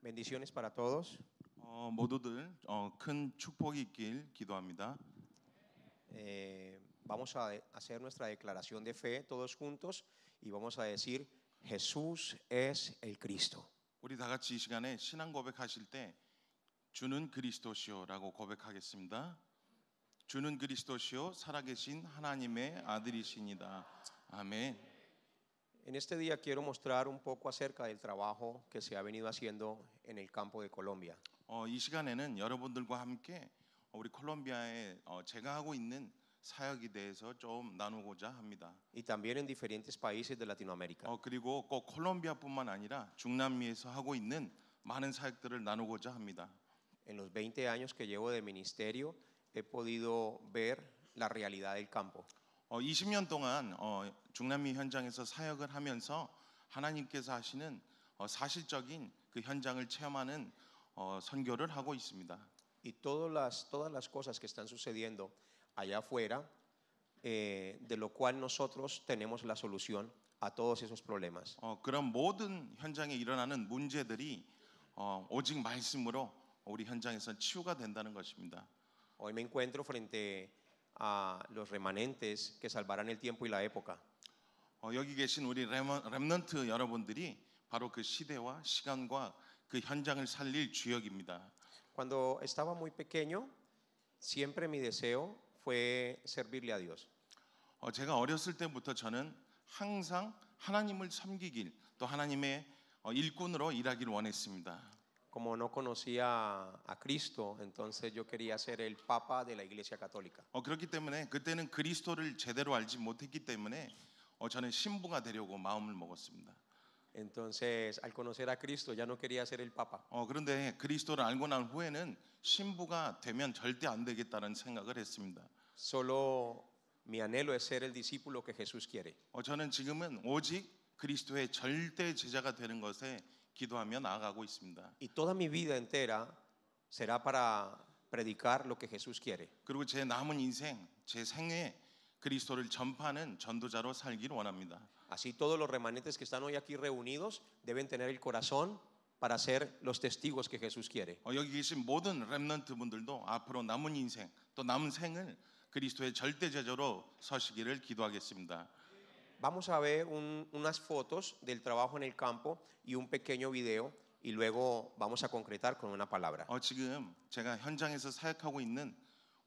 Bendiciones para todos. 모두들 큰 축복이 있길 기도합니다. Vamos a hacer nuestra declaración de fe todos juntos y vamos a decir Jesús es el Cristo. 우리 다 같이 이 시간에 신앙 고백하실 때 주는 그리스도시오라고 고백하겠습니다. 주는 그리스도시오 살아계신 하나님의 아들이시니다. 아멘. En este día quiero mostrar un poco acerca del trabajo que se ha venido haciendo en el campo de Colombia. 이 시간에는 여러분들과 함께 우리 콜롬비아에 제가 하고 있는 사역에 대해서 좀 나누고자 합니다. Y también en diferentes países de Latinoamérica. 그리고 꼭 콜롬비아뿐만 아니라 중남미에서 하고 있는 많은 사역들을 나누고자 합니다. En los 20 años que llevo de ministerio he podido ver la realidad del campo. 20년 동안 중남미 현장에서 사역을 하면서 하나님께서 하시는 사실적인 그 현장을 체험하는 선교를 하고 있습니다. Y todas las cosas que están sucediendo allá afuera, de lo cual nosotros tenemos la solución a todos esos problemas. 그런 모든 현장에 일어나는 문제들이 오직 말씀으로 우리 현장에서 치유가 된다는 것입니다. Hoy me encuentro frente a los remanentes que salvarán el tiempo y la época. 여기 계신 우리 렘넌트 여러분들이 바로 그 시대와 시간과 그 현장을 살릴 주역입니다. Cuando estaba muy pequeño, siempre mi deseo fue servirle a Dios. 제가 어렸을 때부터 저는 항상 하나님을 섬기길 또 하나님의 일꾼으로 일하기를 원했습니다. Como no conocía a Cristo, entonces yo quería ser el papa de la Iglesia Católica. 그렇기 때문에 그때는 그리스도를 제대로 알지 못했기 때문에 저는 신부가 되려고 마음을 먹었습니다. Entonces, al conocer a Cristo, ya no quería ser el papa. 그런데 그리스도를 알고 난 후에는 신부가 되면 절대 안 되겠다는 생각을 했습니다. Solo mi anhelo es ser el discípulo que Jesús quiere. 저는 지금은 오직 그리스도의 절대 제자가 되는 것에 기도하며 나아가고 있습니다. Y toda mi vida entera será para predicar lo que Jesús quiere. 그리고 제 남은 인생, 제 생에 그리스도를 전파하는 전도자로 살기를 원합니다. Así todos los remanentes que están hoy aquí reunidos deben tener el corazón para ser los testigos que Jesús quiere. 여기 계신 모든 렘넌트 분들도 앞으로 남은 인생 또 남은 생을 그리스도의 절대 제자로 서시기를 기도하겠습니다. Vamos a ver unas fotos del trabajo en el campo y un pequeño video y luego vamos a concretar con una palabra. 지금 제가 현장에서 사역하고 있는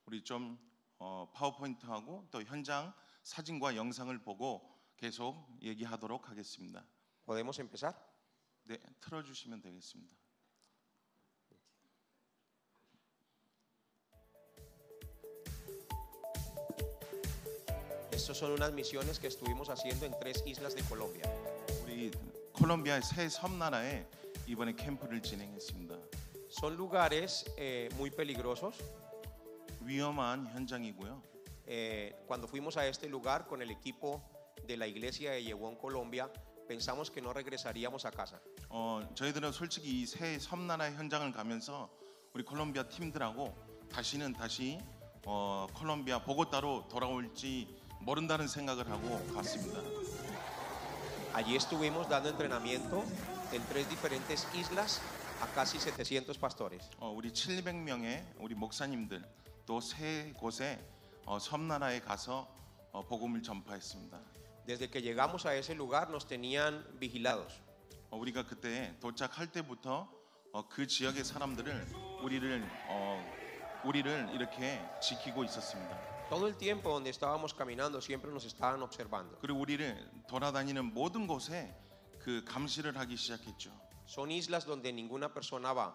우리 좀 파워포인트하고 또 현장 사진과 영상을 보고 계속 얘기하도록 하겠습니다. ¿Podemos empezar? 네, 틀어주시면 되겠습니다. Estas son unas misiones que estuvimos haciendo en 3 islas de Colombia. 우리 콜롬비아의 세 섬나라에 이번에 캠프를 진행했습니다. Son lugares muy peligrosos. 위험한 현장이고요. Cuando fuimos a este lugar con el equipo de la iglesia de Yewon, Colombia, pensamos que no regresaríamos a casa. 저희들은 솔직히 이 세 섬나라의 현장을 가면서 우리 콜롬비아 팀들하고 다시 콜롬비아 보고타로 돌아올지 모른다는 생각을 하고 갔습니다. Allí estuvimos dando entrenamiento en 3 diferentes islas a casi 700 pastores. 우리 700명의 우리 목사님들 또 세 곳에 섬나라에 가서 복음을 전파했습니다. Desde que llegamos a ese lugar nos tenían vigilados. 우리가 그때 도착할 때부터 그 지역의 사람들을 우리를 이렇게 지키고 있었습니다. Todo el tiempo donde estábamos caminando siempre nos estaban observando. 그리고 우리를 돌아다니는 모든 곳에 그 감시를 하기 시작했죠. Son islas donde ninguna persona va.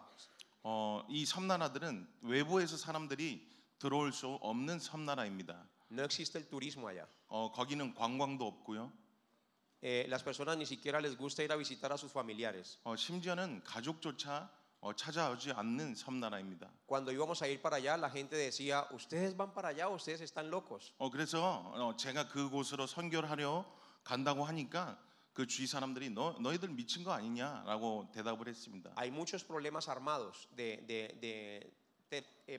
이 섬나라들은 외부에서 사람들이 들어올 수 없는 섬나라입니다. No existe el turismo allá. 거기는 관광도 없고요. Las personas ni siquiera les gusta ir a visitar a sus familiares. 심지어는 가족조차 찾아오지 않는 섬나라입니다. Cuando íbamos a ir para allá, la gente decía, ustedes van para allá, ustedes están locos. 그래서 제가 그곳으로 선교를 하려 간다고 하니까 그 주위 사람들이 너희들 미친 거 아니냐라고 대답을 했습니다. Hay muchos problemas armados,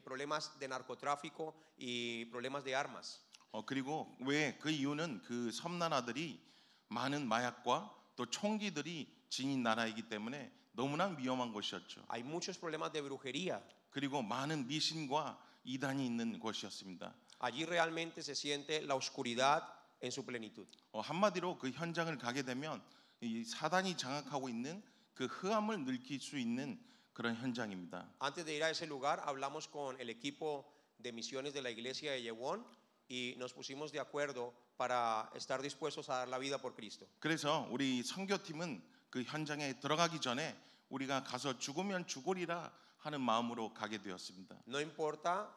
problemas de narcotráfico y problemas de armas. 그리고 왜 그 이유는 그 섬나라들이 많은 마약과 또 총기들이 지닌 나라이기 때문에 너무나 위험한 곳이었죠. Hay muchos problemas de brujería. 그리고 많은 미신과 이단이 있는 곳이었습니다. Allí realmente se siente la oscuridad en su plenitud. 한마디로 그 현장을 가게 되면 이 사단이 장악하고 있는 그 흑암을 느낄 수 있는 그런 현장입니다. Antes de ir a ese lugar, hablamos con el equipo de misiones de la iglesia de Yewon y nos pusimos de acuerdo para estar dispuestos a dar la vida por Cristo. 그래서 우리 선교팀은 그 현장에 들어가기 전에 우리가 가서 죽으면 죽으리라 하는 마음으로 가게 되었습니다. No importa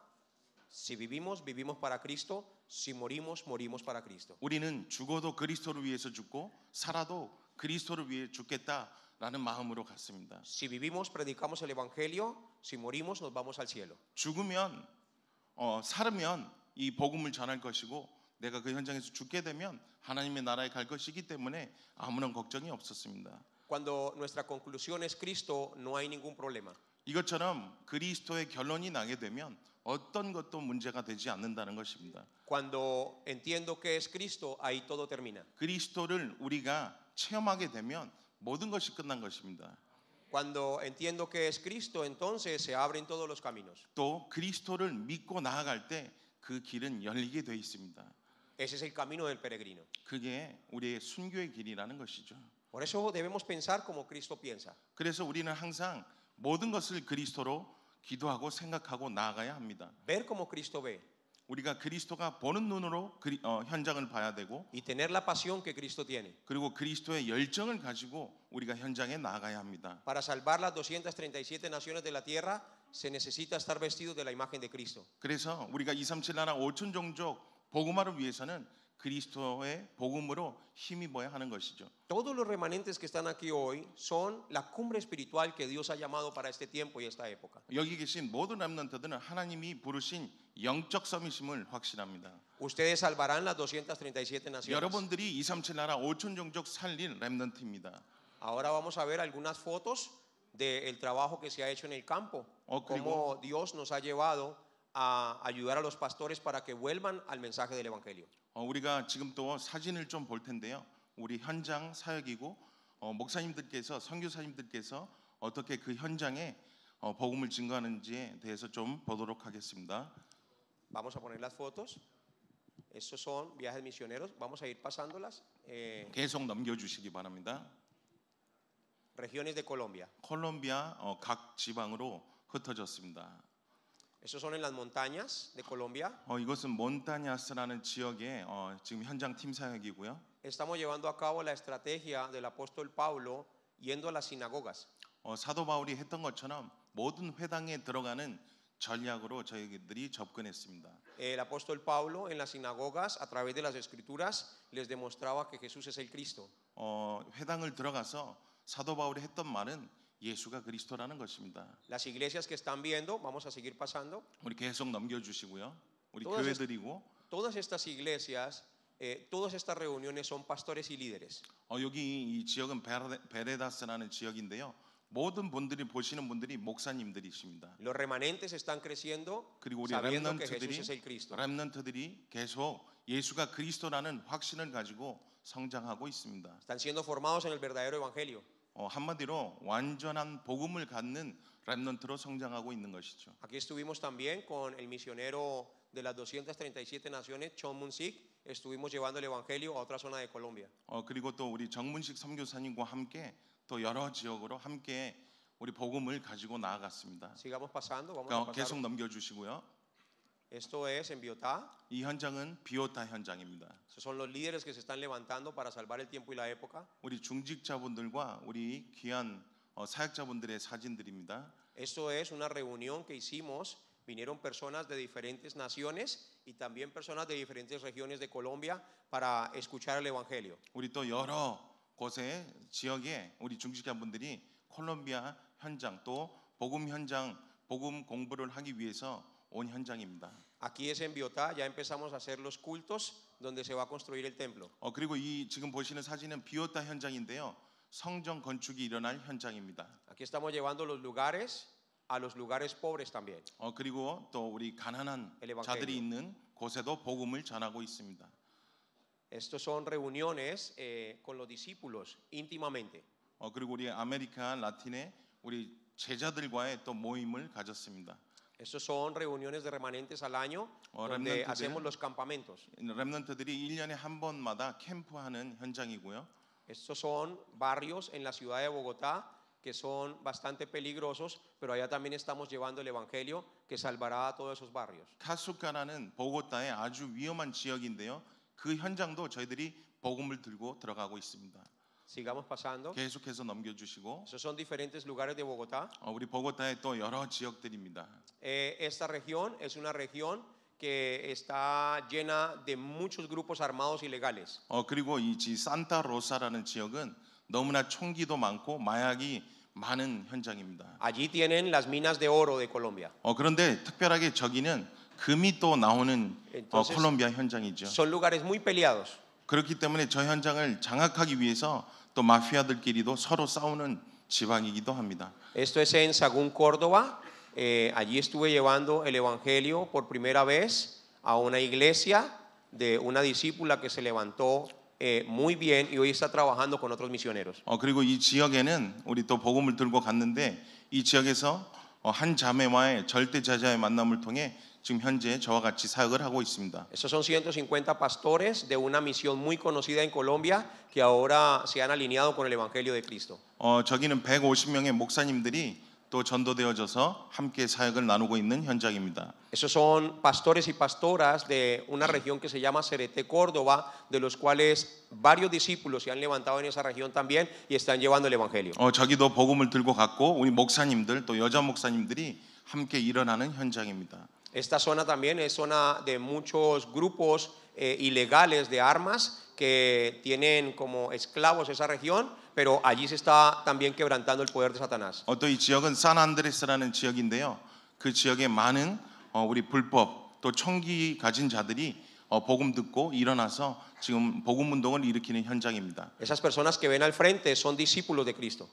si vivimos, vivimos para Cristo. Si morimos, morimos para Cristo. 우리는 죽어도 그리스도를 위해서 죽고 살아도 그리스도를 위해 죽겠다라는 마음으로 갔습니다. Si vivimos, predicamos el evangelio. Si morimos, nos vamos al cielo. 죽으면 살으면 이 복음을 전할 것이고 내가 그 현장에서 죽게 되면 하나님의 나라에 갈 것이기 때문에 아무런 걱정이 없었습니다. Cuando nuestra conclusión es Cristo, no hay ningún problema. 이것처럼 그리스도의 결론이 나게 되면 어떤 것도 문제가 되지 않는다는 것입니다. Cuando entiendo que es Cristo, ahí todo termina. 그리스도를 우리가 체험하게 되면 모든 것이 끝난 것입니다. Cuando entiendo que es Cristo, entonces se abren todos los caminos. 또 그리스도를 믿고 나아갈 때 그 길은 열리게 돼 있습니다. Ese es el camino del peregrino. 그게 우리의 순교의 길이라는 것이죠. Por eso debemos pensar como Cristo piensa. 그래서 우리는 항상 모든 것을 그리스도로 기도하고 생각하고 나아가야 합니다. Ver como Cristo ve 우리가 그리스도가 보는 눈으로 현장을 봐야 되고 y tener la pasión que Cristo tiene. 그리고 그리스도의 열정을 가지고 우리가 현장에 나아가야 합니다. Para salvar las 237 naciones de la tierra, se necesita estar vestido de la imagen de Cristo. 그래서 우리가 237 나라 5천 종족 복음화를 위해서는 그리스도의 복음으로 힘입어야 하는 것이죠. Todos los remanentes que están aquí hoy son la cumbre espiritual que Dios ha llamado para este tiempo y esta época. 여기 계신 모든 렘넌트들은 하나님이 부르신 영적 섬이심을 확신합니다. Ustedes salvarán las 237 naciones. 여러분들이 237 나라 5천 종족 살린 렘넌트입니다. Ahora vamos a ver algunas fotos del trabajo que se ha hecho en el campo. Cómo Dios nos ha llevado a ayudar a los pastores para que vuelvan al mensaje del evangelio. 우리가 지금 또 사진을 좀 볼 텐데요. 우리 현장 사역이고 목사님들께서 선교사님들께서 어떻게 그 현장에 복음을 증거하는지에 대해서 좀 보도록 하겠습니다. Vamos a poner las fotos. Estos son viajes misioneros. Vamos a ir pasándolas. 계속 넘겨주시기 바랍니다. Regiones de Colombia. 콜롬비아 각 지방으로 흩어졌습니다. Estos son en las montañas de Colombia. 이것은 몬타냐스라는 지역의 지금 현장 팀 사역이고요. Estamos llevando a cabo la estrategia del apóstol Pablo yendo a las sinagogas. 사도 바울이 했던 것처럼 모든 회당에 들어가는 전략으로 저희들이 접근했습니다. El apóstol Pablo en las sinagogas a través de las escrituras les demostraba que Jesús es el Cristo. 회당을 들어가서 사도 바울이 했던 말은 예수가 그리스도라는 것입니다. Las iglesias que están viendo, vamos a seguir pasando. 우리 계속 넘겨주시고요. 우리 Todas 교회들이고 Todas estas iglesias, todas estas reuniones son pastores y líderes. 여기 이 지역은 베레다스라는 지역인데요. 모든 분들이 보시는 분들이 목사님들이십니다. Los remanentes están creciendo 그리고 우리 sabiendo que Jesús es el Cristo. 렘넌트들이 계속 예수가 그리스도라는 확신을 가지고 성장하고 있습니다. Están siendo formados en el verdadero evangelio. 한마디로 완전한 복음을 갖는 렘넌트로 성장하고 있는 것이죠. Aquí estuvimos también con el misionero de las 237 naciones, Chon Mun-sik. Estuvimos llevando el evangelio a otra zona de Colombia. 그리고 또 우리 정문식 선교사님과 함께 또 여러 지역으로 함께 우리 복음을 가지고 나아갔습니다. Sigamos pasando, vamos a 계속 pasar. 넘겨주시고요. Esto es en Biotá. 이 현장은 비오타 현장입니다. Esos son los líderes que se están levantando para salvar el tiempo y la época. 우리 중직자분들과 우리 귀한 사역자분들의 사진들입니다. Esto es una reunión que hicimos. Vinieron personas de diferentes naciones y también personas de diferentes regiones de Colombia para escuchar el evangelio. 우리 또 여러 곳의 지역에 우리 중직자분들이 콜롬비아 현장 또 복음 현장 복음 공부를 하기 위해서 온 현장입니다. Aquí es en Biotá, ya empezamos a hacer los cultos donde se va a construir el templo. 그리고 이 지금 보시는 사진은 비오타 현장인데요. 성전 건축이 일어날 현장입니다. Aquí estamos llevando los lugares a los lugares pobres también. 그리고 또 우리 가난한 자들이 있는 곳에도 복음을 전하고 있습니다. Estos son reuniones con los discípulos íntimamente. 그리고 우리 아메리카 라틴의 우리 제자들과의 또 모임을 가졌습니다. Estos son reuniones de remanentes al año donde hacemos los campamentos. 렘넌트들이 1년에 한 번마다 캠프하는 현장이고요. Estos son barrios en la ciudad de Bogotá que son bastante peligrosos, pero allá también estamos llevando el evangelio que salvará a todos esos barrios. 카수카라는 보고타의 아주 위험한 지역인데요. 그 현장도 저희들이 복음을 들고 들어가고 있습니다. Sigamos pasando. 계속해서 넘겨주시고. Esos son diferentes lugares de Bogotá. 우리 보고타의 또 여러 지역들입니다. Esta región es una región que está llena de muchos grupos armados ilegales. 그리고 이 산타로사라는 지역은 너무나 총기도 많고 마약이 많은 현장입니다. Allí tienen las minas de oro de Colombia. 그런데 특별하게 저기는 금이 또 나오는 콜롬비아 현장이죠. Son lugares muy peleados. 그렇기 때문에 저 현장을 장악하기 위해서 또 마피아들끼리도 서로 싸우는 지방이기도 합니다. Esto es en Sagún, Córdoba. Allí estuve llevando el evangelio por primera vez a una iglesia de una discípula que se levantó muy bien y hoy está trabajando con otros misioneros. 그리고 이 지역에는 우리 또 복음을 들고 갔는데 이 지역에서 한 자매와의 절대 제자의 만남을 통해 지금 현재 저와 같이 사역을 하고 있습니다. Estos son 150 pastores de una misión muy conocida en Colombia que ahora se han alineado con el evangelio de Cristo. 저기는 150명의 목사님들이 또 전도되어져서 함께 사역을 나누고 있는 현장입니다. Esos son pastores y pastoras de una región que se llama Cereté, Córdoba, de los cuales varios discípulos se han levantado en esa región también y están llevando el evangelio. 저기도 복음을 들고 갔고 우리 목사님들 또 여자 목사님들이 함께 일어나는 현장입니다. Esta zona también es zona de muchos grupos ilegales de armas que tienen como esclavos esa región, pero allí se está también quebrantando el poder de Satanás. 또 이 지역은 산안드레스라는 지역인데요. 그 지역에 많은 우리 불법 또 총기 가진 자들이 복음 듣고 일어나서 지금 복음 운동을 일으키는 현장입니다. Esas personas que ven al frente son discípulos de Cristo.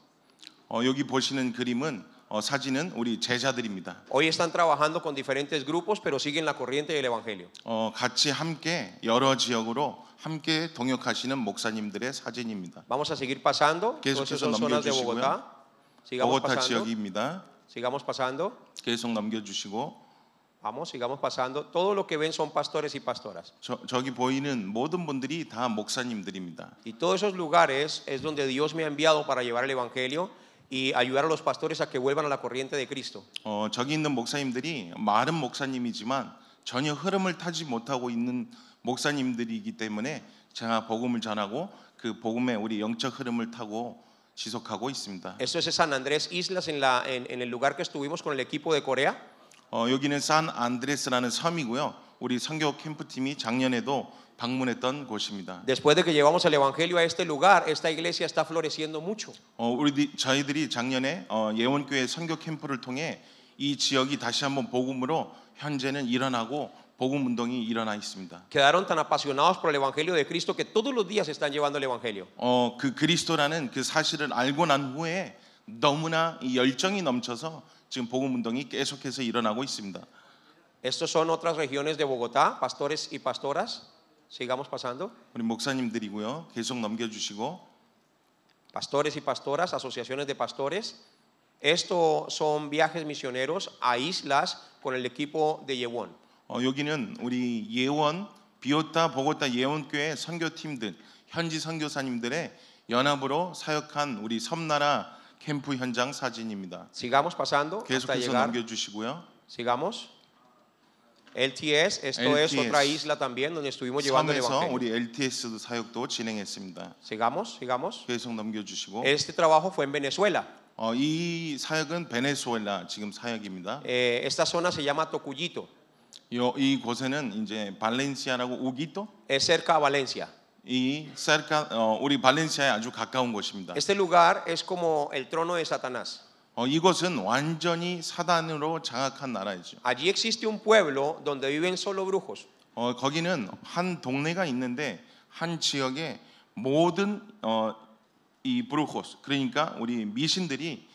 여기 보시는 그림은 사진은 우리 제자들입니다. Hoy están trabajando con diferentes grupos, pero siguen la corriente del evangelio. 같이 함께 여러 지역으로 함께 동역하시는 목사님들의 사진입니다. Vamos a seguir pasando. 계속해서 Son zonas de 넘겨주시고요. Bogotá. Sigamos 보고타 pasando. 지역입니다. Sigamos pasando. 계속 넘겨주시고. Vamos, sigamos pasando. Todo lo que ven son pastores y pastoras. 저기 보이는 모든 분들이 다 목사님들입니다. Y todos esos lugares es donde Dios me ha enviado para llevar el evangelio y ayudar a los pastores a que vuelvan a la corriente de Cristo. 저기 있는 목사님들이 말은 목사님이지만 전혀 흐름을 타지 못하고 있는 목사님들이기 때문에 제가 복음을 전하고 그 복음의 우리 영적 흐름을 타고 지속하고 있습니다. Esto es San Andrés Islas en el lugar que estuvimos con el equipo de Corea. 여기는 산 안드레스라는 섬이고요. 우리 선교 캠프팀이 작년에도 방문했던 곳입니다. Después de que llevamos el evangelio a este lugar, esta iglesia está floreciendo mucho. 저희들이 작년에 예원교회 선교 캠프를 통해 이 지역이 다시 한번 복음으로 현재는 일어나고 복음 운동이 일어나 있습니다. Quedaron tan apasionados por el evangelio de Cristo que todos los días están llevando el evangelio. 그 그리스도라는 그 사실을 알고 난 후에 너무나 이 열정이 넘쳐서 지금 복음 운동이 계속해서 일어나고 있습니다. Estos son otras regiones de Bogotá, pastores y pastoras. Sigamos pasando. 우리 목사님들이고요. 계속 넘겨주시고. Pastores y pastoras, asociaciones de pastores. Estos son viajes misioneros a islas con el equipo de Yewon. 여기는 우리 예원 비오타 보고타 예원교회 선교팀들 현지 선교사님들의 연합으로 사역한 우리 섬나라 캠프 현장 사진입니다. Sigamos pasando. 계속해서 넘겨주시고요. Sigamos. LTS, esto es otra isla también donde estuvimos llevando el 섬에서 evangelio. 우리 LTS 사역도 진행했습니다. Sigamos. 계속 넘겨주시고. Este trabajo fue en Venezuela. 이 사역은 베네수엘라 지금 사역입니다. Esta zona se llama Tocuyito. 이 곳에는 이제 발렌시아라고 우기토? Es cerca a Valencia. 이 우리 발렌시아에 아주 가까운 곳입니다. Este lugar es como el trono de Satanás. 이곳은 완전히 사단으로 장악한 나라이죠. Allí existe un pueblo donde viven solo brujos. 거기는 한 동네가 있는데 한 지역에 모든 이 브루코스 그러니까 우리 미신들이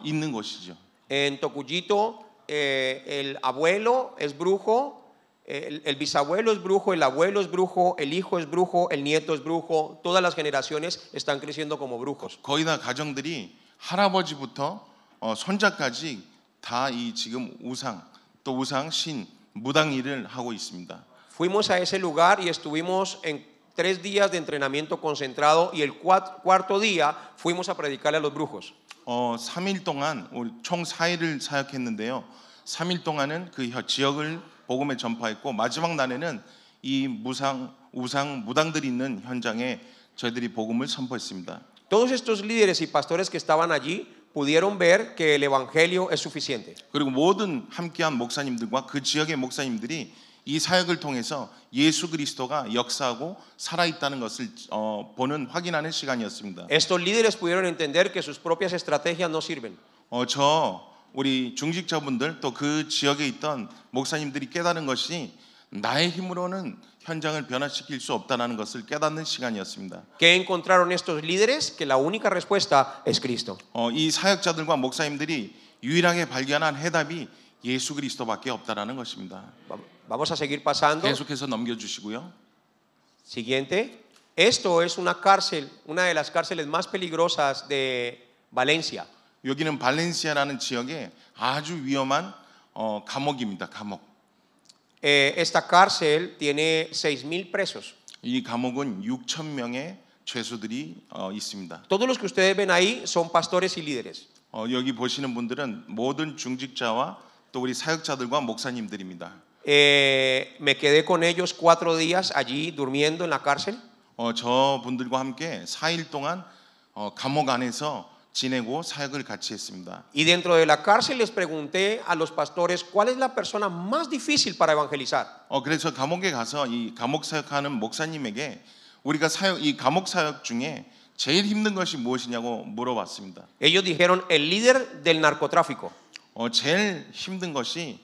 있는 곳이죠. En Tocuyito el abuelo es brujo, El bisabuelo es brujo, el abuelo es brujo, el hijo es brujo, el nieto es brujo. Todas las generaciones están creciendo como brujos. 거의 다 가정들이 할아버지부터 손자까지 다 이 지금 우상 또 우상 신 무당 일을 하고 있습니다. Fuimos a ese lugar y estuvimos en 3 días de entrenamiento concentrado y el cuarto día fuimos a predicarle a los brujos. 3일 동안 우리 총 4일을 사역했는데요. 3일 동안은 그 지역을 복음에 전파했고 마지막 날에는 이 우상 무당들이 있는 현장에 저희들이 복음을 선포했습니다. Todos estos líderes y pastores que estaban allí pudieron ver que el evangelio es suficiente. 그리고 모든 함께한 목사님들과 그 지역의 목사님들이 이 사역을 통해서 예수 그리스도가 역사하고 살아있다는 것을 보는 확인하는 시간이었습니다. Estos líderes pudieron entender que sus propias estrategias no sirven. 우리 중직자분들 또 그 지역에 있던 목사님들이 깨달은 것이 나의 힘으로는 현장을 변화시킬 수 없다는 것을 깨닫는 시간이었습니다. ¿Qué encontraron estos líderes? Que la única respuesta es Cristo. 이 사역자들과 목사님들이 유일하게 발견한 해답이 예수 그리스도밖에 없다라는 것입니다. Vamos a seguir pasando. 계속해서 넘겨주시고요. Siguiente. Esto es una cárcel, una de las cárceles más peligrosas de Valencia. 여기는 발렌시아라는 지역에 아주 위험한 감옥입니다. 감옥. Esta cárcel tiene 6,000 presos. 이 감옥은 6,000명의 죄수들이 있습니다. Todos los que ustedes ven ahí son pastores y líderes. 여기 보시는 분들은 모든 중직자와 또 우리 사역자들과 목사님들입니다. Me quedé con ellos 4 días allí durmiendo en la cárcel. 저 분들과 함께 4일 동안 감옥 안에서 지내고 사역을 같이 했습니다. Y dentro de la cárcel les pregunté a los pastores cuál es la persona más difícil para evangelizar. 그래서 감옥에 가서 이 감옥 사역하는 목사님에게 우리가 이 감옥 사역 중에 제일 힘든 것이 무엇이냐고 물어봤습니다. Ellos dijeron el líder del narcotráfico. 제일 힘든 것이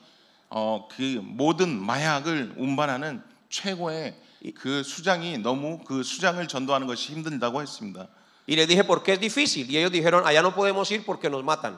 그 모든 마약을 운반하는 최고의 그 수장이 너무 그 수장을 전도하는 것이 힘들다고 했습니다. Y les dije por qué es difícil y ellos dijeron allá no podemos ir porque nos matan.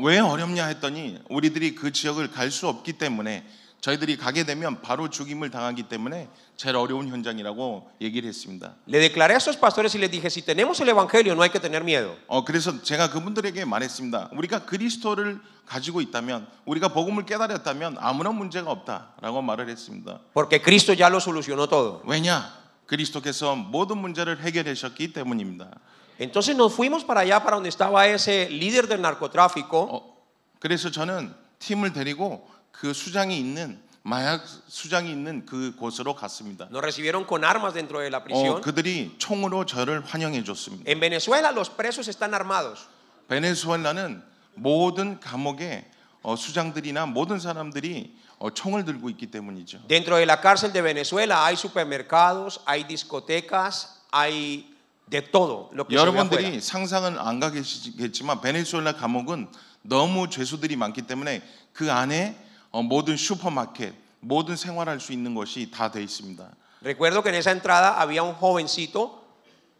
왜 어렵냐 했더니 우리들이 그 지역을 갈 수 없기 때문에 저희들이 가게 되면 바로 죽임을 당하기 때문에 제일 어려운 현장이라고 얘기를 했습니다. Le declaré a esos pastores y les dije si tenemos el evangelio no hay que tener miedo. 그래서 제가 그분들에게 말했습니다. 우리가 그리스도를 가지고 있다면 우리가 복음을 깨달았다면 아무런 문제가 없다라고 말을 했습니다. Porque Cristo ya lo solucionó todo. 왜냐? 그리스도께서 모든 문제를 해결하셨기 때문입니다. Entonces nos fuimos para allá para donde estaba ese líder del narcotráfico. 그래서 저는 팀을 데리고 그 수장이 있는 마약 수장이 있는 그 곳으로 갔습니다. Nos recibieron con armas dentro de la prisión. 그들이 총으로 저를 환영해 줬습니다. En Venezuela los presos están armados. 베네수엘라는 모든 감옥에 수장들이나 모든 사람들이 총을 들고 있기 때문이죠. Dentro de la cárcel de Venezuela hay supermercados, hay discotecas, hay de todo lo que se ve afuera. 여러분들이 상상은 안 가겠지만 베네수엘라 감옥은 너무 죄수들이 많기 때문에 그 안에 모든 슈퍼마켓, 모든 생활할 수 있는 것이 다 돼 있습니다. Recuerdo que en esa entrada había un jovencito,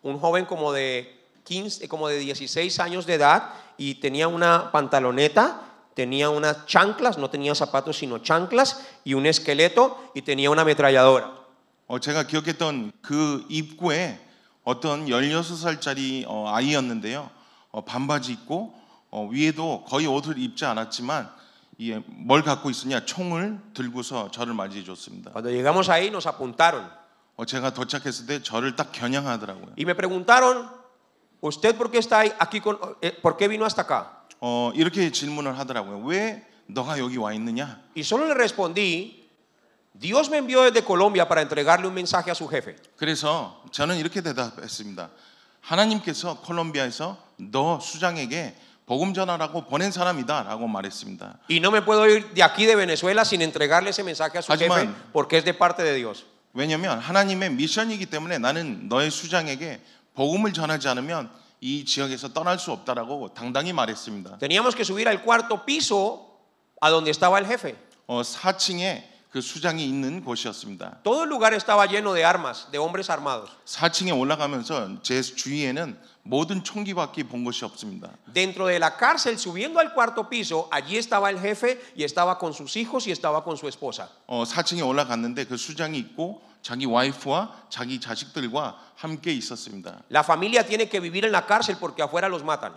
un joven como de 16 años de edad y tenía una pantaloneta, tenía unas chanclas, no tenía zapatos sino chanclas y un esqueleto y tenía una ametralladora. 제가 기억했던 그 입구에 어떤 16살짜리 아이였는데요. 반바지 입고 위에도 거의 옷을 입지 않았지만 뭘 갖고 있었냐? 총을 들고서 저를 맞이해 줬습니다. Cuando llegamos ahí nos apuntaron. 제가 도착했을 때 저를 딱 겨냥하더라고요. Y me preguntaron, ¿usted por qué está aquí por qué vino hasta acá? 이렇게 질문을 하더라고요. 왜 너가 여기 와 있느냐? Y solo le respondí, Dios me envió desde Colombia para entregarle un mensaje a su jefe. 그래서 저는 이렇게 대답했습니다. 하나님께서 콜롬비아에서 너 수장에게 복음 전하라고 보낸 사람이다라고 말했습니다. Y no me puedo ir de aquí de Venezuela sin entregarle ese mensaje a su jefe porque es de parte de Dios. 왜냐하면 하나님의 미션이기 때문에 나는 너의 수장에게 복음을 전하지 않으면 이 지역에서 떠날 수 없다라고 당당히 말했습니다. Teníamos que subir al 4º piso a donde estaba el jefe. 4층에 그 수장이 있는 곳이었습니다. Todo el lugar estaba lleno de armas, de hombres armados. 4층에 올라가면서 제 주위에는 모든 총기밖에 본 것이 없습니다. Dentro de la cárcel, subiendo al cuarto piso, allí estaba el jefe y estaba con sus hijos y estaba con su esposa. 4층에 올라갔는데 그 수장이 있고 자기 와이프와 자기 자식들과 함께 있었습니다. La familia tiene que vivir en la cárcel porque afuera los matan.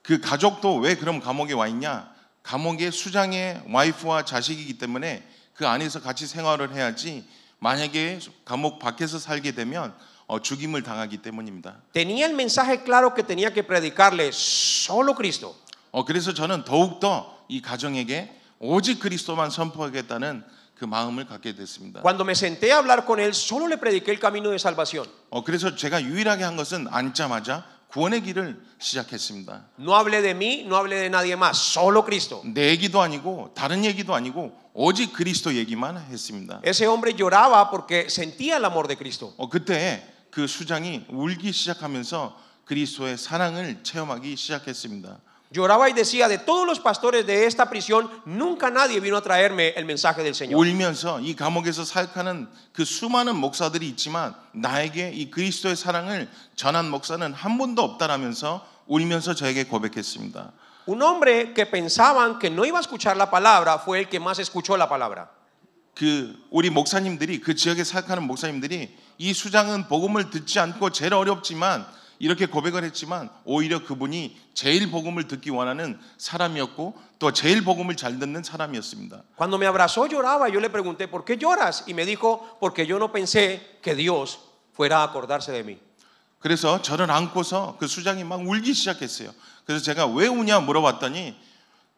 그 가족도 왜 그럼 감옥에 와 있냐? 감옥에 수장의 와이프와 자식이기 때문에 그 안에서 같이 생활을 해야지 만약에 감옥 밖에서 살게 되면 죽임을 당하기 때문입니다. Tenía el mensaje claro que tenía que predicarle solo Cristo. 그래서 저는 더욱더 이 가정에게 오직 그리스도만 선포하겠다는 그 마음을 갖게 됐습니다. Cuando me senté a hablar con él, solo le prediqué el camino de salvación. 그래서 제가 유일하게 한 것은 앉자마자 구원의 길을 시작했습니다. No hablé de mí, no hablé de nadie más, solo Cristo. 내 얘기도 아니고 다른 얘기도 아니고 오직 그리스도 얘기만 했습니다. Ese hombre lloraba porque sentía el amor de Cristo. 그때 그 수장이 울기 시작하면서 그리스도의 사랑을 체험하기 시작했습니다. Lloraba y decía, de todos los pastores de esta prisión, nunca nadie vino a traerme el mensaje del Señor. 울면서 이 감옥에서 사역하는 그 수많은 목사들이 있지만 나에게 이 그리스도의 사랑을 전한 목사는 한 분도 없다라면서 울면서 저에게 고백했습니다. Un hombre que pensaban que no iba a escuchar la palabra fue el que más escuchó la palabra. 우리 목사님들이 그 지역에 사역하는 목사님들이 이 수장은 복음을 듣지 않고 제일 어렵지만 이렇게 고백을 했지만 오히려 그분이 제일 복음을 듣기 원하는 사람이었고 또 제일 복음을 잘 듣는 사람이었습니다. Cuando me abrazó lloraba, yo le pregunté, ¿por qué lloras? Y me dijo, porque yo no pensé que Dios fuera a acordarse de mí. 그래서 저를 안고서 그 수장이 막 울기 시작했어요. 그래서 제가 왜 우냐 물어봤더니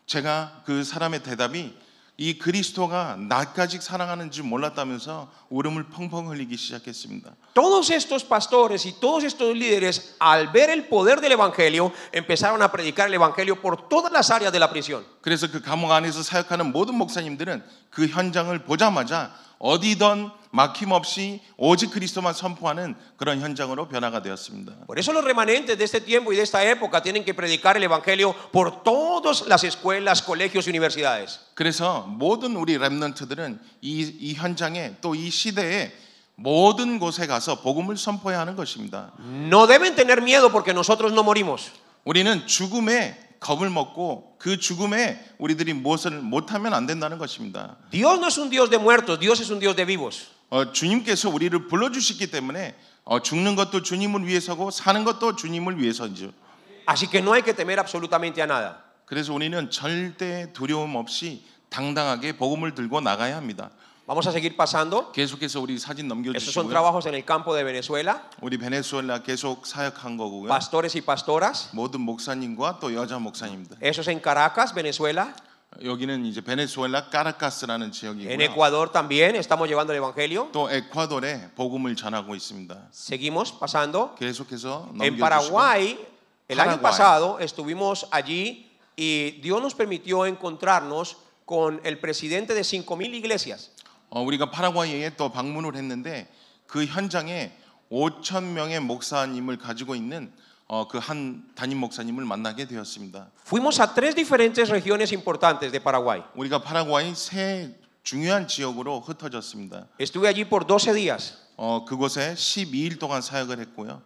제가 그 사람의 대답이 이 그리스도가 나까지 사랑하는 줄 몰랐다면서 울음을 펑펑 흘리기 시작했습니다. Todos estos pastores y todos estos líderes, al ver el poder del evangelio, empezaron a predicar el evangelio por todas las áreas de la prisión. 그래서 그 감옥 안에서 사역하는 모든 목사님들은 그 현장을 보자마자 어디든 막힘없이 오직 그리스도만 선포하는 그런 현장으로 변화가 되었습니다. Por eso los remanentes de este tiempo y de esta época tienen que predicar el evangelio por todas las escuelas, colegios y universidades. 그래서 모든 우리 렘넌트들은 이 현장에 또 이 시대에 모든 곳에 가서 복음을 선포해야 하는 것입니다. No deben tener miedo porque nosotros no morimos. 우리는 죽음에 겁을 먹고 그 죽음에 우리들이 무엇을 못하면 안 된다는 것입니다. Dios no es un Dios de muertos, Dios es un Dios de vivos. 주님께서 우리를 불러주셨기 때문에 죽는 것도 주님을 위해서고 사는 것도 주님을 위해서죠. Así que no hay que temer absolutamente a nada. 그래서 우리는 절대 두려움 없이 당당하게 복음을 들고 나가야 합니다. Vamos a seguir pasando. 계속해서 우리 사진 Estos son 넘겨주시고요. trabajos en el campo de Venezuela. 우리 베네수엘라 계속 사역한 거고요. Pastores y pastoras. 모든 목사님과 또 여자 목사님들. Eso es en Caracas, Venezuela. 여기는 이제 베네수엘라 까라카스라는 En 지역이고요. Ecuador también estamos llevando el evangelio. 또 에콰도르에 복음을 전하고 있습니다. Seguimos pasando. 계속해서 En 넘겨주시고. Paraguay, el año Paraguay. pasado estuvimos allí y Dios nos permitió encontrarnos con el presidente de 5,000 iglesias. 우리가 파라과이에 또 방문을 했는데 그 현장에 5,000명의 목사님을 가지고 있는 그 한 담임 목사님을 만나게 되었습니다. Fuimos a 3 diferentes regiones importantes de Paraguay. 우리가 파라과이 세 중요한 지역으로 흩어졌습니다. Estuve allí por 12 días. 그곳에 12일 동안 사역을 했고요.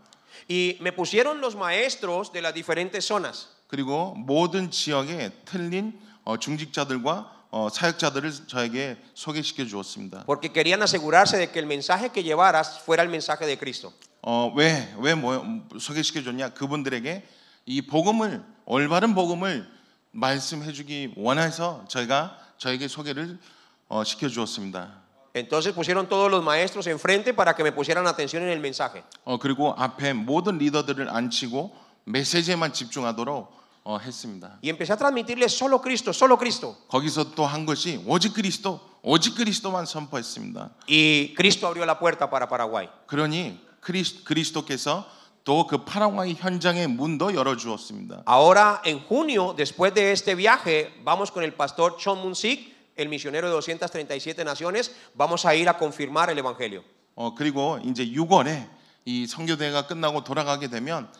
Y me pusieron los maestros de las diferentes zonas. 그리고 모든 지역에 틀린 중직자들과 사역자들을 저에게 소개시켜 주었습니다. Porque querían asegurarse de que el mensaje que llevaras fuera el mensaje de Cristo. 왜 소개시켜 줬냐? 그분들에게 이 복음을 올바른 복음을 말씀해 주기 원해서 저에게 소개를 시켜 주었습니다. Entonces pusieron todos los maestros enfrente para que me pusieran atención en el mensaje. 그리고 앞에 모든 리더들을 앉히고 메시지에만 집중하도록 했습니다. Y empecé a transmitirles solo Cristo, solo Cristo. 거기서 또 한 것이 오직 그리스도만 선포했습니다. Y Cristo abrió la puerta para Paraguay. 그러니 그리스도께서 또 그 파라과이 현장의 문도 열어 주었습니다. Ahora en junio, después de este viaje, vamos con el pastor Chon Mun-sik, el misionero de 237 naciones, vamos a ir a confirmar el evangelio. 그리고 이제 6월에 이 선교대회가 끝나고 돌아가게 되면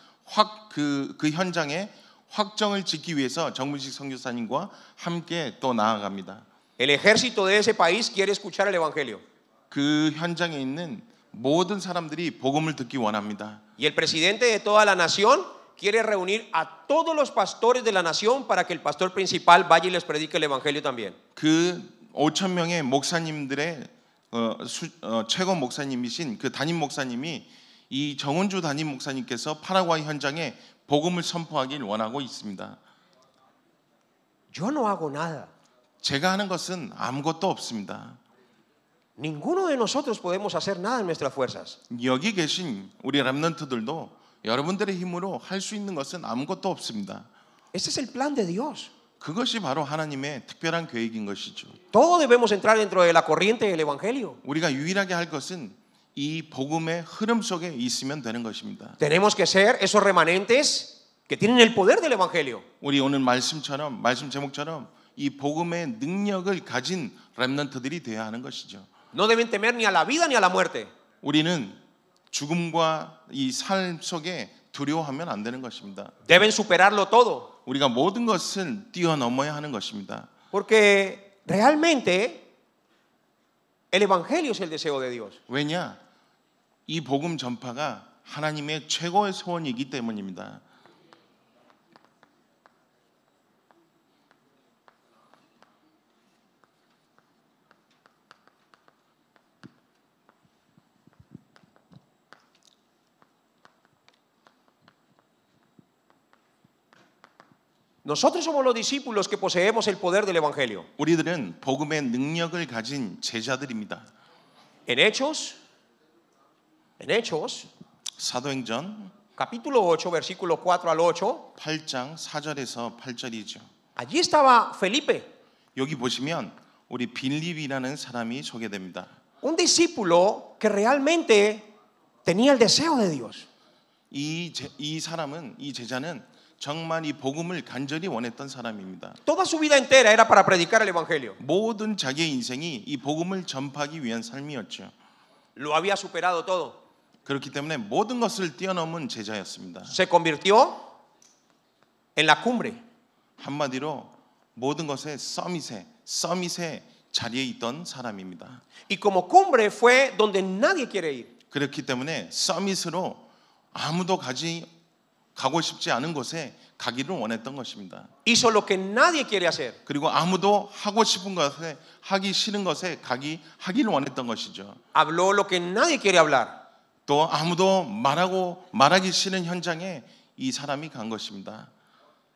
그 현장에 확정을 짓기 위해서 정문식 선교사님과 함께 또 나아갑니다. El ejército de ese país quiere escuchar el evangelio. 그 현장에 있는 모든 사람들이 복음을 듣기 원합니다. Y el presidente de toda la nación quiere reunir a todos los pastores de la nación para que el pastor principal vaya y les predique el evangelio también. 그 5천 명의 목사님들의 최고 목사님이신 그 담임 목사님이 이 정은주 담임 목사님께서 파라과이 현장에 복음을 선포하길 원하고 있습니다. Yo no hago nada. 제가 하는 것은 아무것도 없습니다. Ninguno de nosotros podemos hacer nada en nuestras fuerzas. 여기 계신 우리 렘넌트들도 여러분들의 힘으로 할 수 있는 것은 아무것도 없습니다. Este es el plan de Dios. 그것이 바로 하나님의 특별한 계획인 것이죠. Todos debemos entrar dentro de la corriente del evangelio. 우리가 유일하게 할 것은 이 복음의 흐름 속에 있으면 되는 것입니다. Tenemos que ser esos remanentes que tienen el poder del evangelio. 우리 오늘 말씀 제목처럼 이 복음의 능력을 가진 렘넌트들이 되어야 하는 것이죠. No deben temer ni a la vida ni a la muerte. 우리는 죽음과 이 삶 속에 두려워하면 안 되는 것입니다. Deben superarlo todo. 우리가 모든 것을 뛰어넘어야 하는 것입니다. Porque realmente el evangelio es el deseo de Dios. 왜냐? 이 복음 전파가 하나님의 최고의 소원이기 때문입니다. Nosotros somos los discípulos que poseemos el poder del evangelio. 우리들은 복음의 능력을 가진 제자들입니다. En Hechos, 사도행전 capítulo 8, versículo 4 al 8, 8장 4절에서 8절이죠. allí estaba Felipe, 여기 보시면 우리 빌립이라는 사람이 소개됩니다. un discípulo que realmente tenía el deseo de Dios. 이 제자는 정말 이 복음을 간절히 원했던 사람입니다. Toda su vida entera era para predicar el evangelio. 모든 자기의 인생이 이 복음을 전파하기 위한 삶이었죠. Lo había superado todo. 그렇기 때문에 모든 것을 뛰어넘은 제자였습니다. Se convirtió en la cumbre. 한마디로 모든 것의 서밋의 자리에 있던 사람입니다. Y como cumbre fue donde nadie quiere ir. 그렇기 때문에 서밋으로 아무도 가고 싶지 않은 곳에 가기를 원했던 것입니다. Hizo lo que nadie quiere hacer. 그리고 아무도 하고 싶은 것에 하기 싫은 것에 하기를 원했던 것이죠. Habló lo que nadie quiere hablar. 또 아무도 말하기 싫은 현장에 이 사람이 간 것입니다.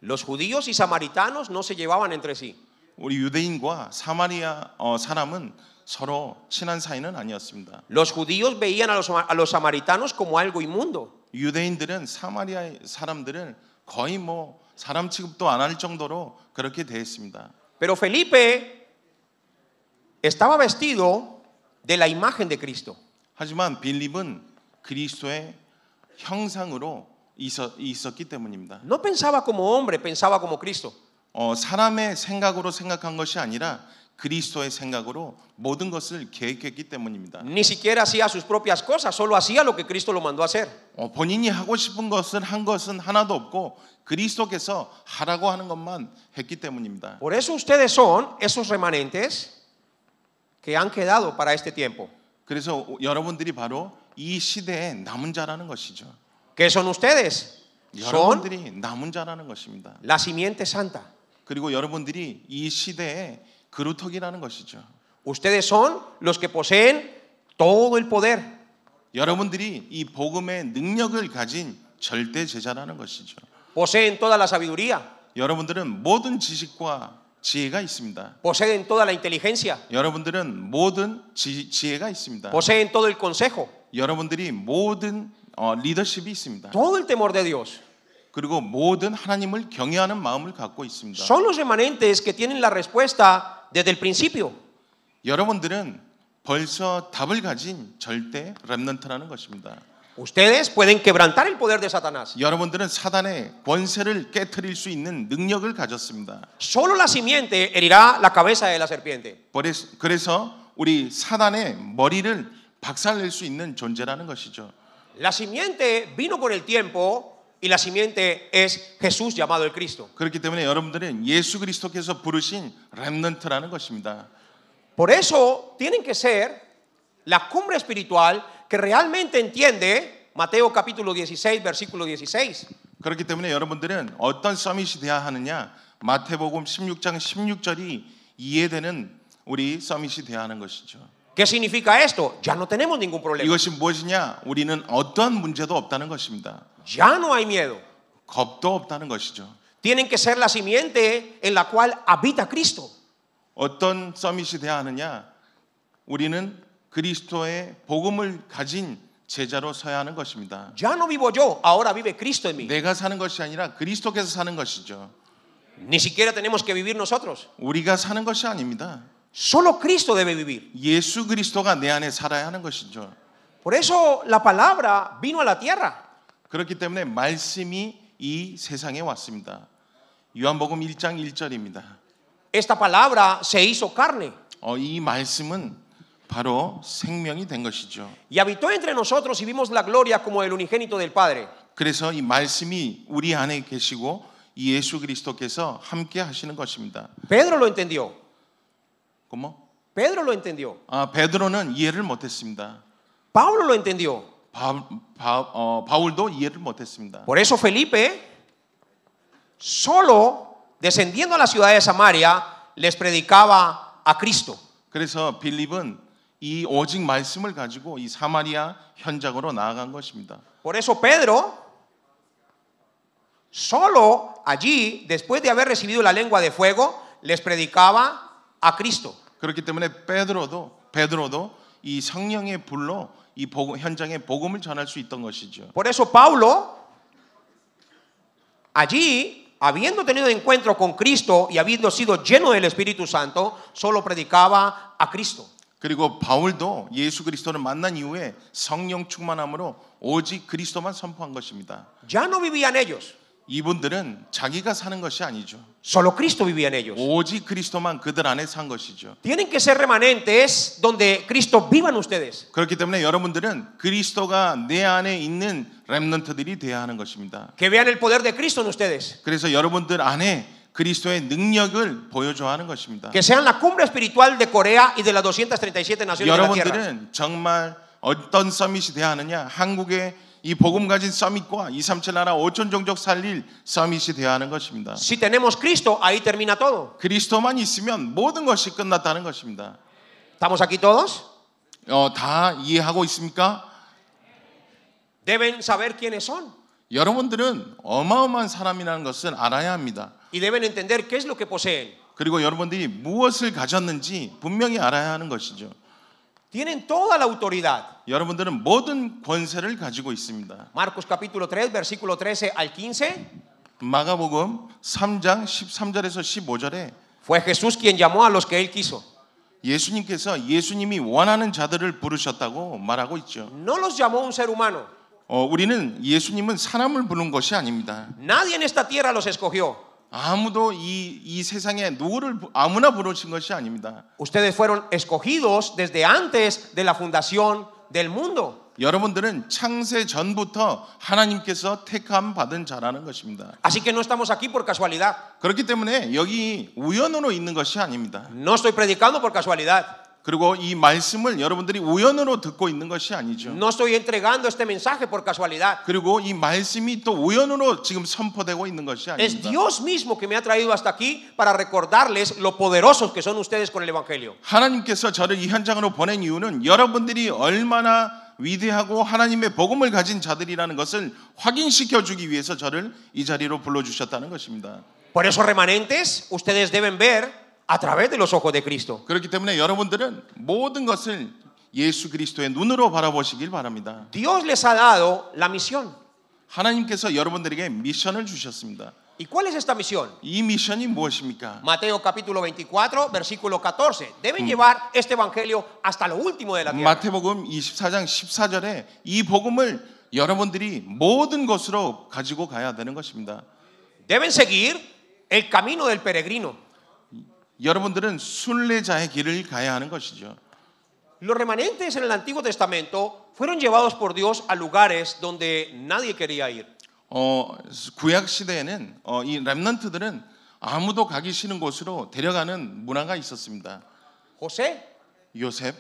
Los judíos y samaritanos no se llevaban entre sí. 우리 유대인과 사마리아 사람은 서로 친한 사이는 아니었습니다. Los judíos veían a los samaritanos como algo inmundo. 유대인들은 사마리아 사람들을 거의 사람 취급도 안 할 정도로 그렇게 대했습니다. Pero Felipe estaba vestido de la imagen de Cristo. 하지만 빌립은 그리스도의 형상으로 있었기 때문입니다. No pensaba como hombre, pensaba como Cristo. 사람의 생각으로 생각한 것이 아니라 그리스도의 생각으로 모든 것을 계획했기 때문입니다. Ni siquiera hacía sus propias cosas, solo hacía lo que Cristo lo mandó a hacer. 본인이 하고 싶은 것을 한 것은 하나도 없고 그리스도께서 하라고 하는 것만 했기 때문입니다. Por eso ustedes son esos remanentes que han quedado para este tiempo. 그래서 여러분들이 바로 이 시대의 남은 자라는 것이죠. ¿Qué son ustedes? Son 여러분들이 남은 자라는 것입니다. la simiente santa. 그리고 여러분들이 이 시대의 그루터기라는 것이죠. Ustedes son los que poseen todo el poder. 여러분들이 이 복음의 능력을 가진 절대 제자라는 것이죠. Poseen toda la sabiduría. 여러분들은 모든 지식과 지혜가 있습니다. Poseen toda la inteligencia. 여러분들은 모든 지혜가 있습니다. Poseen todo el consejo. 여러분들이 모든 리더십이 있습니다. Todo el temor de Dios. 그리고 모든 하나님을 경외하는 마음을 갖고 있습니다. Son los remanentes que tienen la respuesta desde el principio. 여러분들은 벌써 답을 가진 절대 렘넌트라는 것입니다. Ustedes pueden quebrantar el poder de Satanás. 여러분들은 사단의 권세를 깨트릴 수 있는 능력을 가졌습니다. Solo la simiente herirá la cabeza de la serpiente. 그래서 우리 사단의 머리를 박살낼 수 있는 존재라는 것이죠. La simiente vino con el tiempo y la simiente es Jesús llamado el Cristo. 그렇기 때문에 여러분들은 예수 그리스도께서 부르신 렘넌트라는 것입니다. Por eso tienen que ser la cumbre espiritual que realmente entiende Mateo capítulo 16, versículo 16. 그렇기 때문에 여러분들은 어떤 서밋이 돼야 하느냐? 마태복음 16장 16절이 이해되는 우리 서밋이 돼야 하는 것이죠. ¿Qué significa esto? Ya no tenemos ningún problema. 이것이 무엇이냐? 우리는 어떠한 문제도 없다는 것입니다. Ya no hay miedo. 겁도 없다는 것이죠. Tienen que ser la simiente en la cual habita Cristo. 어떤 서밋이 돼야 하느냐? 우리는 그리스도의 복음을 가진 제자로 서야 하는 것입니다. Ya no vivo yo, ahora vive Cristo en mí. 내가 사는 것이 아니라 그리스도께서 사는 것이죠. Ni siquiera tenemos que vivir nosotros. 우리가 사는 것이 아닙니다. Solo Cristo debe vivir. 예수 그리스도가 내 안에 살아야 하는 것이죠. Por eso la palabra vino a la tierra. 그렇기 때문에 말씀이 이 세상에 왔습니다. 요한복음 1장 1절입니다. Esta palabra se hizo carne 이 말씀은 바로 생명이 된 것이죠. y habitó entre nosotros y vimos la gloria como el unigénito del Padre. 그래서 이 말씀이 우리 안에 계시고 이 예수 그리스도께서 함께 하시는 것입니다. Pedro lo entendió. ¿Cómo? Pedro lo entendió. 베드로는 이해를 못했습니다. Pablo lo entendió. 바울도 이해를 못했습니다. Por eso Felipe, solo descendiendo a la ciudad de Samaria, les predicaba a Cristo. 그래서 빌립은 이 오직 말씀을 가지고 이 사마리아 현장으로 나아간 것입니다. Por eso Pedro, solo allí, después de haber recibido la lengua de fuego, les predicaba a Cristo. 그렇기 때문에 베드로도 이 성령의 불로 이 현장에 복음을 전할 수 있던 것이죠. Por eso Pablo, allí, habiendo tenido encuentro con Cristo y habiendo sido lleno del Espíritu Santo, solo predicaba a Cristo. 그리고 바울도 예수 그리스도를 만난 이후에 성령 충만함으로 오직 그리스도만 선포한 것입니다. Ya no vivían ellos, 이분들은 자기가 사는 것이 아니죠. solo Cristo vivía en ellos. 오직 그리스도만 그들 안에 산 것이죠. Tienen que ser remanentes donde Cristo viva en ustedes. 그렇기 때문에 여러분들은 그리스도가 내 안에 있는 렘넌트들이 되어야 하는 것입니다. Que vean el poder de Cristo en ustedes. 그래서 여러분들 안에 그리스도의 능력을 보여줘야 하는 것입니다. Que sean la cumbre espiritual de Corea y de las 237 naciones de la tierra. 여러분들은 정말 어떤 서밋이 되어야 하느냐? 한국의 이 복음 가진 서밋과 237 나라 5천 종족 살릴 서밋이 되어야 하는 것입니다. Si tenemos Cristo, ahí termina todo. 그리스도만 있으면 모든 것이 끝났다는 것입니다. ¿Estamos aquí todos? 다 이해하고 있습니까? Deben saber quiénes son 여러분들은 어마어마한 사람이라는 것을 알아야 합니다. y deben entender qué es lo que poseen. 그리고 여러분들이 무엇을 가졌는지 분명히 알아야 하는 것이죠. Tienen toda la autoridad. 여러분들은 모든 권세를 가지고 있습니다. Marcos capítulo 3, versículo 13 al 15. 마가복음 3장 13절에서 15절에 Fue Jesús quien llamó a los que él quiso. 예수님께서 예수님이 원하는 자들을 부르셨다고 말하고 있죠. No los llamó un ser humano. 우리는 예수님은 사람을 부른 것이 아닙니다. Nadie en esta tierra los escogió. 아무도 이 세상에 누구를 아무나 부르신 것이 아닙니다. Ustedes fueron escogidos desde antes de la fundación del mundo. 여러분들은 창세 전부터 하나님께서 택함 받은 자라는 것입니다. Así que no estamos aquí por casualidad. 그렇기 때문에 여기 우연으로 있는 것이 아닙니다. No estoy predicando por casualidad. 그리고 이 말씀을 여러분들이 우연으로 듣고 있는 것이 아니죠. No estoy entregando este mensaje por casualidad. 그리고 이 말씀이 또 우연으로 지금 선포되고 있는 것이 Es 아닙니다. Dios mismo que me ha traído hasta aquí para recordarles lo poderosos que son ustedes con el Evangelio. 하나님께서 저를 이 현장으로 보낸 이유는 여러분들이 얼마나 위대하고 하나님의 복음을 가진 자들이라는 것을 확인시켜 주기 위해서 저를 이 자리로 불러주셨다는 것입니다. Por eso, remanentes, ustedes deben ver a través de los ojos de Cristo. 그렇기 때문에 여러분들은 모든 것을 예수 그리스도의 눈으로 바라보시길 바랍니다. Dios les ha dado la misión. 하나님께서 여러분들에게 미션을 주셨습니다. ¿Y cuál es esta misión? 이 미션이 무엇입니까? Mateo capítulo 24, versículo 14. Deben llevar este evangelio hasta lo último de la tierra. 마태복음 24장 14절에 이 복음을 여러분들이 모든 곳으로 가지고 가야 되는 것입니다. Deben seguir el camino del peregrino. 여러분들은 순례자의 길을 가야 하는 것이죠. Los remanentes en el Antiguo Testamento fueron llevados por Dios a lugares donde nadie quería ir. 구약 시대에는 이 렘넌트들은 아무도 가기 싫은 곳으로 데려가는 문화가 있었습니다. José, 요셉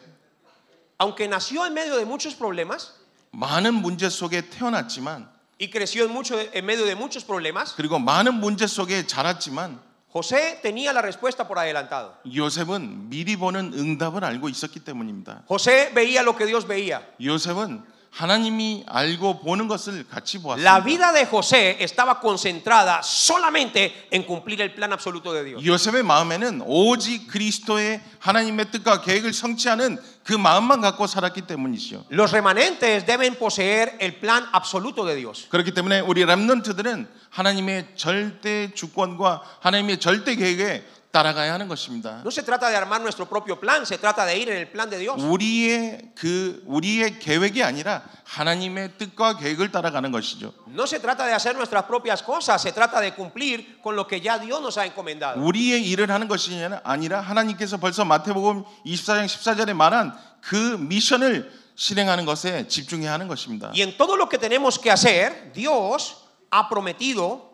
aunque nació en medio de muchos problemas 많은 문제 속에 태어났지만 y creció en medio de muchos problemas, 그리고 많은 문제 속에 자랐지만 José tenía la respuesta por adelantado. 요셉은 미리 보는 응답을 알고 있었기 때문입니다. José veía lo que Dios veía. 요셉은 하나님이 알고 보는 것을 같이 La 보았습니다. vida de José estaba concentrada solamente en cumplir el plan absoluto de Dios. 요셉의 마음에는 오직 그리스도의 하나님의 뜻과 계획을 성취하는 그 마음만 갖고 살았기 때문이죠. Los remanentes deben poseer el plan absoluto de Dios. 그렇기 때문에 우리 렘넌트들은 하나님의 절대 주권과 하나님의 절대 계획에 따라가야 하는 것입니다. No se trata de armar nuestro propio plan, se trata de ir en el plan de Dios. 우리의 계획이 아니라 하나님의 뜻과 계획을 따라가는 것이죠. No se trata de hacer nuestras propias cosas, se trata de cumplir con lo que ya Dios nos ha encomendado. 우리의 일을 하는 것이 아니라 하나님께서 벌써 마태복음 24장 14절에 말한 그 미션을 실행하는 것에 집중해야 하는 것입니다. Y en todo lo que tenemos que hacer, Dios ha prometido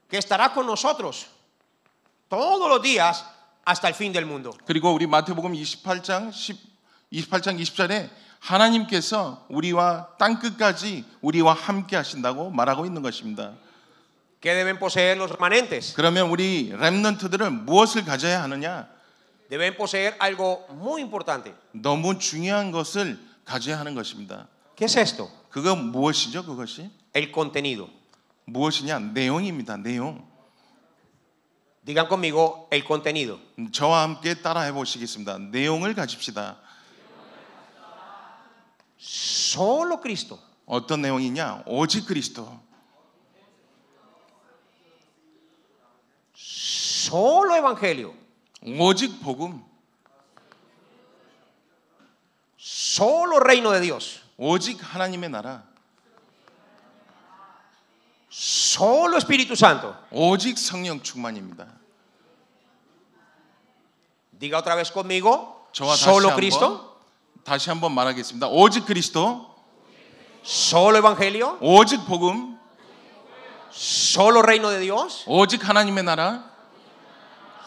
que estará con nosotros todos los días hasta el fin del mundo. 그리고 우리 마태복음 28장 20절에 하나님께서 우리와 땅 끝까지 우리와 함께 하신다고 말하고 있는 것입니다. ¿Qué deben poseer los remanentes? 그러면 우리 렘넌트들은 무엇을 가져야 하느냐? Deben poseer algo muy importante. 너무 중요한 것을 가져야 하는 것입니다. ¿Qué es esto? 그건 무엇이죠? 그것이 El contenido. 무엇이냐? 내용입니다. 내용. Digan conmigo el contenido. 저와 함께 따라해 보시겠습니다. 내용을 가집시다. Solo Cristo. 어떤 내용이냐? 오직 그리스도. Solo Evangelio. 오직 복음. Solo reino de Dios. 오직 하나님의 나라. Solo Espíritu Santo. 오직 성령 충만입니다. Diga otra vez conmigo. 저와 Solo Cristo. 다시 한번 말하겠습니다. 오직 그리스도. Solo Evangelio. 오직 복음. Solo reino de Dios. 오직 하나님의 나라.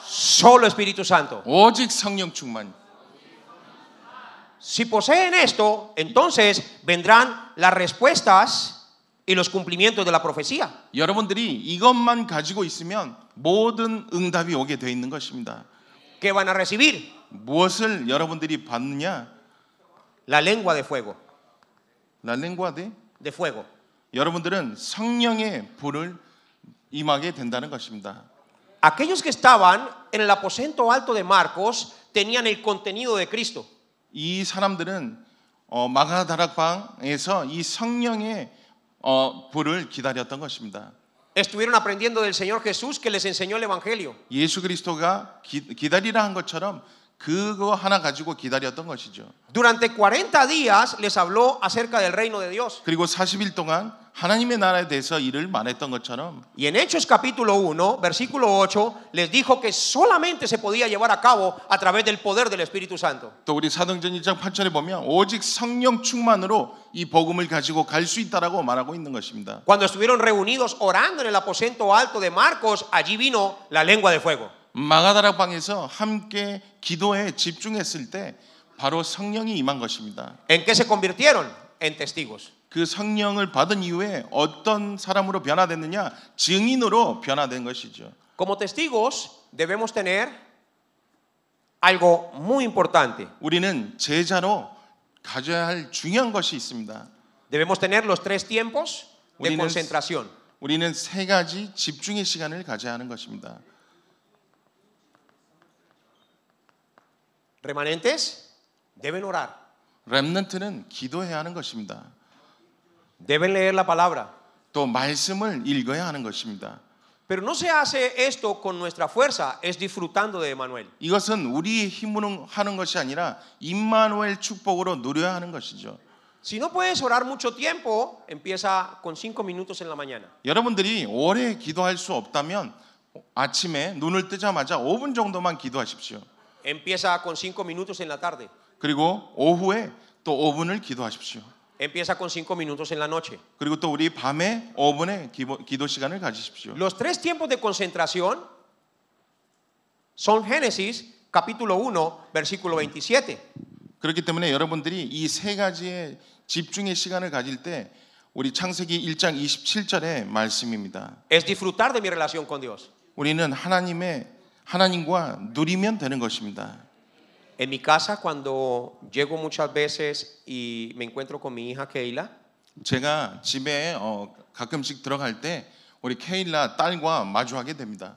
Solo Espíritu Santo. 오직 성령 충만. Si poseen esto, entonces vendrán las respuestas y los cumplimientos de la profecía. 여러분들이 이것만 가지고 있으면 모든 응답이 오게 되어 있는 것입니다. ¿Qué van a recibir? 무엇을 여러분들이 받느냐? La lengua de fuego. La lengua de fuego. 여러분들은 성령의 불을 임하게 된다는 것입니다. Aquellos que estaban en el aposento alto de Marcos tenían el contenido de Cristo. 이 사람들은 마가다락방에서 이 성령의 불을 기다렸던 것입니다. Estuvieron aprendiendo del Señor Jesús que les enseñó el Evangelio. 예수 그리스도가 기다리라 한 것처럼 그거 하나 가지고 기다렸던 것이죠. Durante 40 días les habló acerca del reino de Dios. 그리고 40일 동안 하나님의 나라에 대해서 일을 말했던 것처럼 Y en Hechos capítulo 1, versículo 8, les dijo que solamente se podía llevar a cabo a través del poder del Espíritu Santo. 또 우리 사도행전 1장 8절에 보면 오직 성령 충만으로 이 복음을 가지고 갈 수 있다라고 말하고 있는 것입니다. Cuando estuvieron reunidos orando en el aposento alto de Marcos, allí vino la lengua de fuego. 마가다락방에서 함께 기도에 집중했을 때 바로 성령이 임한 것입니다. ¿En qué se convirtieron? En testigos. 그 성령을 받은 이후에 어떤 사람으로 변화됐느냐? 증인으로 변화된 것이죠. Como testigos debemos tener algo muy importante. 우리는 제자로 가져야 할 중요한 것이 있습니다. Debemos tener los 3 tiempos de concentración. 우리는 3가지 집중의 시간을 가져야 하는 것입니다. Remanentes deben orar. 렘넌트는 기도해야 하는 것입니다. Deben leer la palabra. 또 말씀을 읽어야 하는 것입니다. Pero no se hace esto con nuestra fuerza, es disfrutando de Emmanuel. 이것은 우리의 힘으로 하는 것이 아니라 임마누엘 축복으로 누려야 하는 것이죠. Si no puedes orar mucho tiempo, empieza con 5 minutos en la mañana. 여러분들이 오래 기도할 수 없다면 아침에 눈을 뜨자마자 5분 정도만 기도하십시오. Empieza con 5 minutos en la tarde. 그리고 오후에 또 5분을 기도하십시오. Empieza con 5 minutos en la noche. 그리고 또 우리 밤에 5분의 기도 시간을 가지십시오. Los 3 tiempos de concentración son Génesis capítulo 1 versículo 27. 그렇기 때문에 여러분들이 이 세 가지의 집중의 시간을 가질 때 우리 창세기 1장 27절의 말씀입니다. Es disfrutar de mi relación con Dios. 우리는 하나님과 누리면 되는 것입니다. En mi casa cuando llego muchas veces y me encuentro con mi hija Keila, 제가 집에 가끔씩 들어갈 때 우리 케일라 딸과 마주하게 됩니다.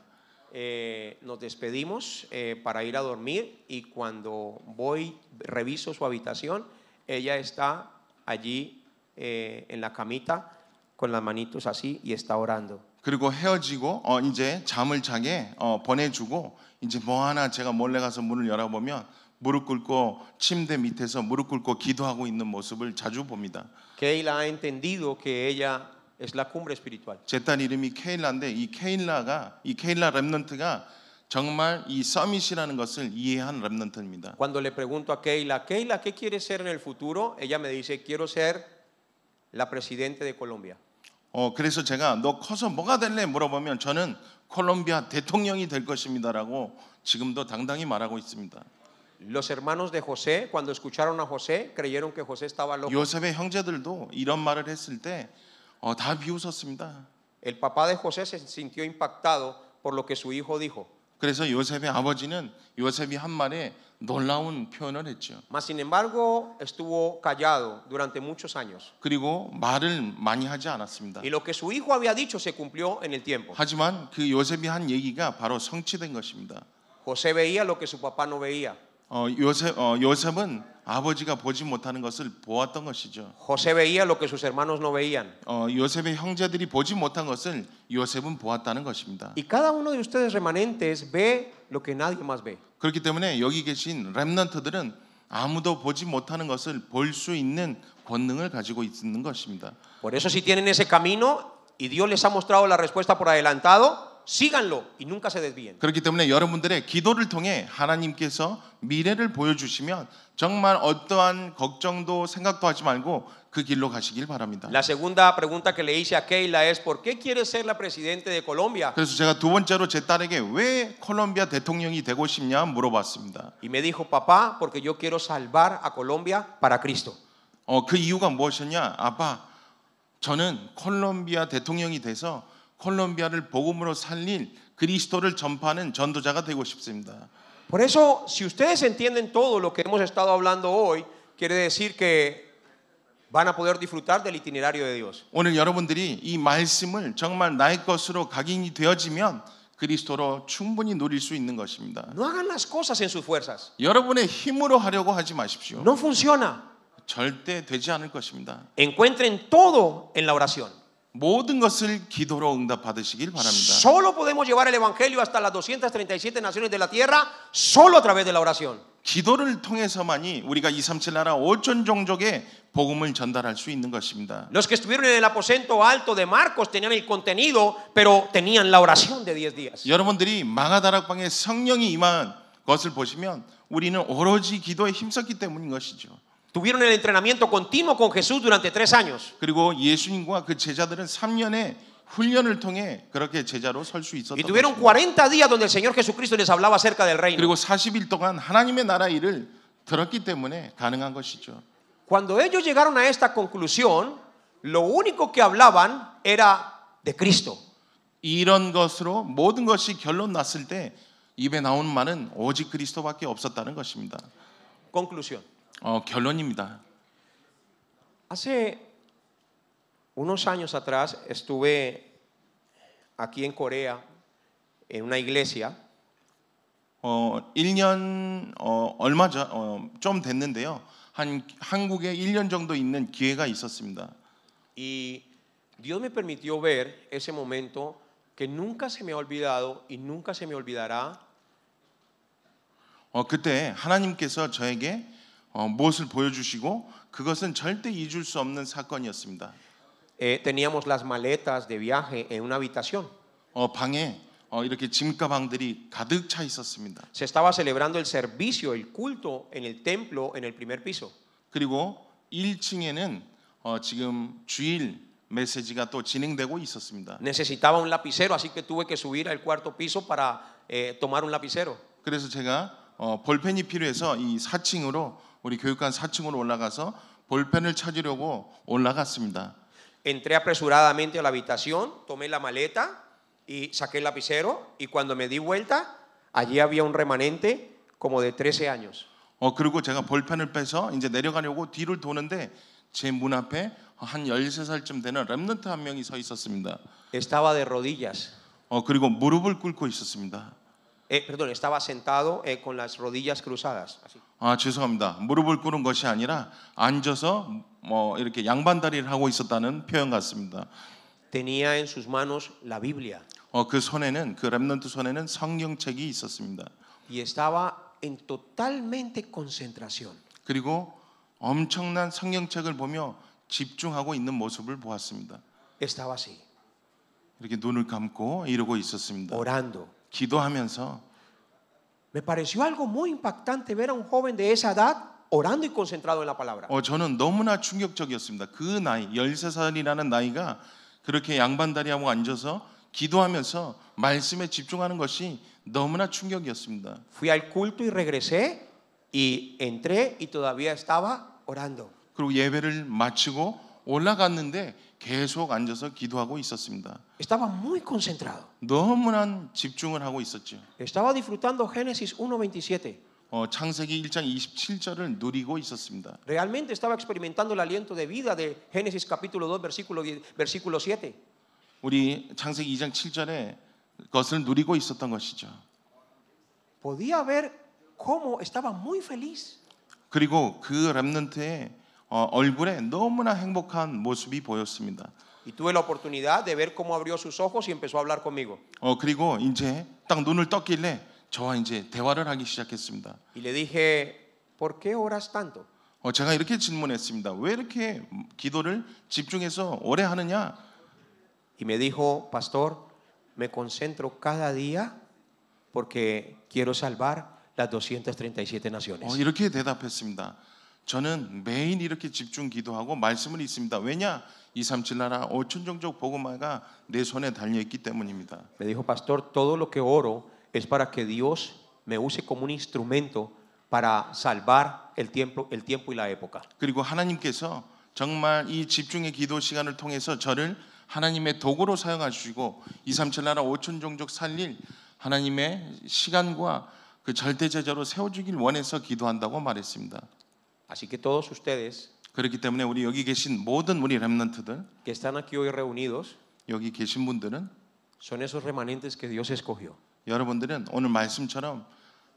nos despedimos para ir a dormir y cuando voy reviso su habitación, ella está allí en la camita con las manitos así y está orando. 그리고 헤어지고 이제 잠을 자게 보내주고 이제 뭐 하나 제가 몰래 가서 문을 열어보면 무릎 꿇고 침대 밑에서 무릎 꿇고 기도하고 있는 모습을 자주 봅니다. Keila ha entendido que ella es la cumbre espiritual. 제 딸 이름이 케일라인데 이 케일라 랩넌트가 정말 이 서밋이라는 것을 이해한 랩넌트입니다. Cuando le pregunto a Keila, Keila, ¿qué quieres ser en el futuro? Ella me dice, quiero ser la presidente de Colombia. 그래서 제가 너 커서 뭐가 될래 물어보면 저는 콜롬비아 대통령이 될 것입니다라고 지금도 당당히 말하고 있습니다. Los hermanos de José, cuando escucharon a José, creyeron que José estaba loco. 요셉의 형제들도 이런 말을 했을 때 다 비웃었습니다. El papá de José se sintió impactado por lo que su hijo dijo. 그래서 요셉의 아버지는 요셉이 한 말에 놀라운 표현을 했죠. Mas sin embargo, estuvo callado durante muchos años. 그리고 말을 많이 하지 않았습니다. Y lo que su hijo había dicho se cumplió en el tiempo. 하지만 그 요셉이 한 얘기가 바로 성취된 것입니다. José veía lo que su papá no veía. 요셉은 아버지가 보지 못하는 것을 보았던 것이죠. José veía lo que sus hermanos no veían. 요셉의 형제들이 보지 못한 것을 요셉은 보았다는 것입니다. Y cada uno de ustedes remanentes ve lo que nadie más ve. 그렇기 때문에 여기 계신 렘넌트들은 아무도 보지 못하는 것을 볼 수 있는 권능을 가지고 있는 것입니다. Por eso si tienen ese camino y Dios les ha mostrado la respuesta por adelantado, síganlo y nunca se desvíen. 그렇기 때문에 여러분들의 기도를 통해 하나님께서 미래를 보여주시면 정말 어떠한 걱정도 생각도 하지 말고 그 길로 가시길 바랍니다. La segunda pregunta que le hice a Keila es ¿por qué quieres ser la presidente de Colombia? 그래서 제가 두 번째로 제 딸에게 왜 콜롬비아 대통령이 되고 싶냐 물어봤습니다. Y me dijo, papá, porque yo quiero salvar a Colombia para Cristo. 그 이유가 무엇이냐? 아빠, 저는 콜롬비아 대통령이 돼서 콜롬비아를 복음으로 살릴 그리스도를 전파하는 전도자가 되고 싶습니다. Por eso, si ustedes entienden todo lo que hemos estado hablando hoy, quiere decir que van a poder disfrutar del itinerario de Dios. 오늘 여러분들이 이 말씀을 정말 나의 것으로 각인이 되어지면 그리스도로 충분히 누릴 수 있는 것입니다. No hagan las cosas en sus fuerzas. 여러분의 힘으로 하려고 하지 마십시오. No funciona. 절대 되지 않을 것입니다. Encuentren todo en la oración. 모든 것을 기도로 응답받으시길 바랍니다. Solo podemos llevar el evangelio hasta las 237 naciones de la tierra solo a través de la oración. 기도를 통해서만이 우리가 237 나라 5천 종족의 복음을 전달할 수 있는 것입니다. Los que estuvieron en el aposento alto de Marcos tenían el contenido, pero tenían la oración de 10 días. 여러분들이 마가다락방에 성령이 임한 것을 보시면 우리는 오로지 기도에 힘썼기 때문인 것이죠. Tuvieron el entrenamiento continuo con Jesús durante 3 años. 그리고 예수님과 그 제자들은 3년의 훈련을 통해 그렇게 제자로 설 수 있었던 Y tuvieron 것입니다. 40 días donde el Señor Jesucristo les hablaba acerca del reino. 그리고 40일 동안 하나님의 나라 일을 들었기 때문에 가능한 것이죠. Cuando ellos llegaron a esta conclusión, lo único que hablaban era de Cristo. 이런 것으로 모든 것이 결론 났을 때 입에 나온 말은 오직 그리스도밖에 없었다는 것입니다. Conclusión. 결론입니다. Hace unos años atrás estuve aquí en Corea en una iglesia. 1년 얼마 좀 됐는데요. 한국에 1년 정도 있는 기회가 있었습니다. Y Dios me permitió ver ese momento que nunca se me ha olvidado y nunca se me olvidará. 그때 하나님께서 저에게 무엇을 보여주시고 그것은 절대 잊을 수 없는 사건이었습니다. Teníamos las maletas de viaje en una habitación. 방에 이렇게 짐가방들이 가득 차 있었습니다. Se estaba celebrando el servicio, el culto en el templo en el primer piso. 그리고 1층에는 지금 주일 메시지가 또 진행되고 있었습니다. Necesitaba un lapicero, así que tuve que subir al cuarto piso para tomar un lapicero. 그래서 제가 볼펜이 필요해서 이 4층으로 우리 교육관 4층으로 올라가서 볼펜을 찾으려고 올라갔습니다. Entré apresuradamente a la habitación, tomé la maleta y saqué el lapicero y cuando me di vuelta, allí había un remanente como de 13 años. 그리고 제가 볼펜을 빼서 이제 내려가려고 뒤를 도는데 제 문 앞에 한 13살쯤 되는 렘넌트 한 명이 서 있었습니다. Estaba de rodillas. 그리고 무릎을 꿇고 있었습니다. Perdón, estaba sentado con las rodillas cruzadas. Así. 죄송합니다. 무릎을 꿇은 것이 아니라 앉아서 이렇게 양반다리를 하고 있었다는 표현 같습니다. Tenía en sus manos la Biblia. 그 손에는 그 렘넌트 손에는 성경책이 있었습니다. Y estaba en totalmente concentración. 그리고 엄청난 성경책을 보며 집중하고 있는 모습을 보았습니다. Estaba así, 이렇게 눈을 감고 이러고 있었습니다. orando. 기도하면서 Me pareció algo muy impactante ver a un joven de esa edad orando y concentrado en la palabra. 저는 너무나 충격적이었습니다. 그 나이 13살이라는 나이가 그렇게 양반다리하고 앉아서 기도하면서 말씀에 집중하는 것이 너무나 충격이었습니다. Fui al culto y regresé y entré y todavía estaba orando. 그리고 예배를 마치고 올라갔는데 계속 앉아서 기도하고 있었습니다. Estaba muy concentrado. 너무나 집중을 하고 있었죠. Estaba disfrutando Génesis 1:27. 창세기 1장 27절을 누리고 있었습니다. Realmente estaba experimentando el aliento de vida de Génesis capítulo 2 versículo 7. 우리 창세기 2장 7절에 그것을 누리고 있었던 것이죠. Podía ver cómo estaba muy feliz. 그리고 그 렘넌트의 얼굴에 너무나 행복한 모습이 보였습니다. Y tuve la oportunidad de ver cómo abrió sus ojos y empezó a hablar conmigo. 그리고 이제 딱 눈을 떴길래 저와 이제 대화를 하기 시작했습니다. Y le dije, ¿por qué oras tanto? 제가 이렇게 질문했습니다. 왜 이렇게 기도를 집중해서 오래 하느냐? Y me dijo, pastor, me concentro cada día porque quiero salvar las 237 naciones. 이렇게 대답했습니다. 저는 매일 이렇게 집중 기도하고 말씀을 읽습니다. 왜냐? 237 나라 5천 종족 복음화가 내 손에 달려 있기 때문입니다. Me dijo, pastor, todo lo que oro es para que Dios me use como un instrumento para salvar el tiempo y la época. 그리고 하나님께서 정말 이 집중의 기도 시간을 통해서 저를 하나님의 도구로 사용하시고 237 나라 5천 종족 살릴 하나님의 시간과 그 절대제자로 세워주길 원해서 기도한다고 말했습니다. Así que todos ustedes 그렇기 때문에 우리 여기 계신 모든 우리 렘넌트들, que están aquí hoy reunidos, 여기 계신 분들은 son esos remanentes que Dios escogió. 여러분들은 오늘 말씀처럼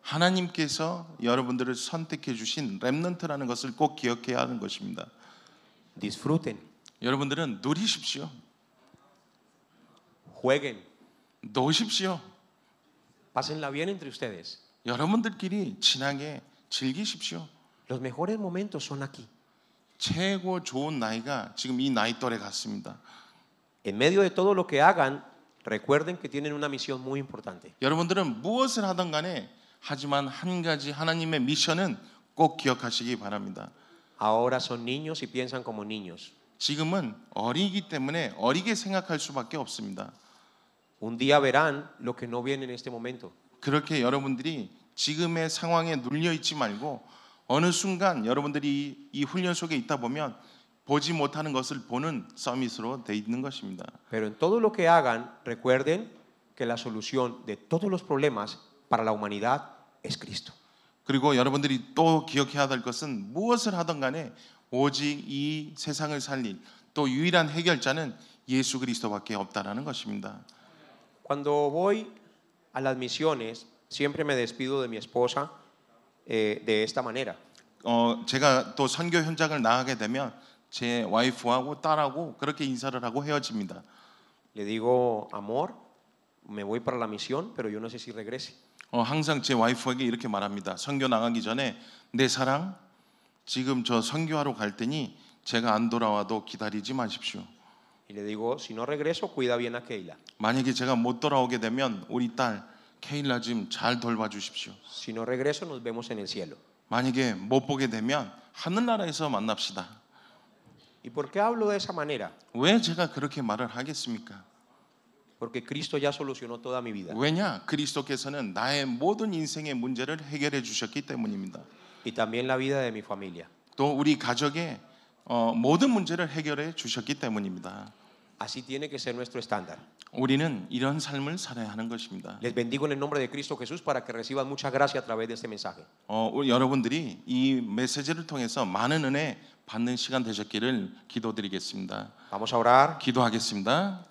하나님께서 여러분들을 선택해 주신 렘넌트라는 것을 꼭 기억해야 하는 것입니다. Disfruten, 여러분들은 누리십시오. jueguen, 노십시오. pásenla bien entre ustedes. 여러분들끼리 친하게 즐기십시오. Los mejores momentos son aquí. 최고 좋은 나이가 지금 이 나이 또래 같습니다. En medio de todo lo que hagan, recuerden que tienen una misión muy importante. 여러분들은 무엇을 하든 간에 하지만 한 가지 하나님의 미션은 꼭 기억하시기 바랍니다. Ahora son niños y piensan como niños. 지금은 어리기 때문에 어리게 생각할 수밖에 없습니다. Un día verán lo que no viene en este momento. 그렇게 여러분들이 지금의 상황에 눌려 있지 말고 어느 순간 여러분들이 이 훈련 속에 있다 보면 보지 못하는 것을 보는 서밋으로 돼 있는 것입니다. Pero en todo lo que hagan, recuerden que la solución de todos los problemas para la humanidad es Cristo. 그리고 여러분들이 또 기억해야 될 것은 무엇을 하든 간에 오직 이 세상을 살릴 또 유일한 해결자는 예수 그리스도밖에 없다라는 것입니다. Cuando voy a las misiones, siempre me despido de mi esposa de esta manera. 제가 또 선교 현장을 나가게 되면 제 와이프하고 딸하고 그렇게 인사를 하고 헤어집니다. Le digo, amor, me voy para la misión, pero yo no sé si regrese. 항상 제 와이프에게 이렇게 말합니다. 선교 나가기 전에 내 사랑, 지금 저 선교하러 갈 테니 제가 안 돌아와도 기다리지 마십시오. Y le digo, si no regreso, cuida bien a Keila. 만약에 제가 못 돌아오게 되면 우리 딸 케일라 좀 잘 돌봐 주십시오. Si no regreso, nos vemos en el cielo. 만약에 못 보게 되면 하늘나라에서 만납시다. ¿Y por qué hablo de esa manera? 왜 제가 그렇게 말을 하겠습니까? Porque Cristo ya solucionó toda mi vida. 왜냐? 그리스도께서는 나의 모든 인생의 문제를 해결해 주셨기 때문입니다. Y también la vida de mi familia. 또 우리 가족의 모든 문제를 해결해 주셨기 때문입니다. Así tiene que ser nuestro estándar. 우리는 이런 삶을 살아야 하는 것입니다. Les bendigo en el nombre de Cristo Jesús para que reciban mucha gracia a través de este mensaje. 우리 여러분들이 이 메시지를 통해서 많은 은혜 받는 시간 되셨기를 기도드리겠습니다. Vamos a orar. 기도하겠습니다.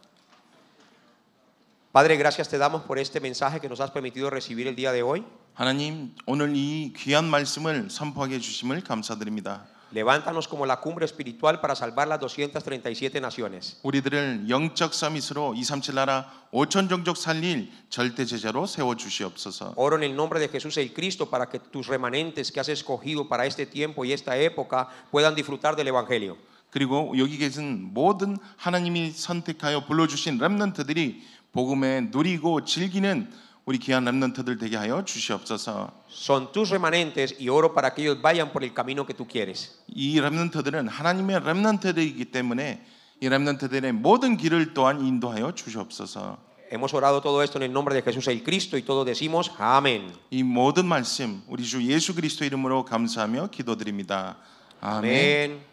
Padre, gracias te damos por este mensaje que nos has permitido recibir el día de hoy. 하나님, 오늘 이 귀한 말씀을 선포하게 해주심을 감사드립니다. Levántanos como la cumbre espiritual para salvar las 237 naciones. 우리들을 영적 서밋으로 237 나라 5천 종족 살릴 절대 제자로 세워 주시옵소서. Oro en el nombre de Jesús el Cristo para que tus remanentes que has escogido para este tiempo y esta época puedan disfrutar del evangelio. 그리고 여기 계신 모든 하나님이 선택하여 불러주신 렘넌트들이 복음에 누리고 즐기는 우리 귀한 렘넌트들 되게 하여 주시옵소서. Son tus remanentes y oro para que ellos vayan por el camino que tú quieres. 이 렘넌트들은 하나님의 렘넌트들이기 때문에 이 렘넌트들의 모든 길을 또한 인도하여 주시옵소서. Hemos orado todo esto en el nombre de Jesús el Cristo y todos decimos amén. 이 모든 말씀 우리 주 예수 그리스도 이름으로 감사하며 기도드립니다. 아멘. Amén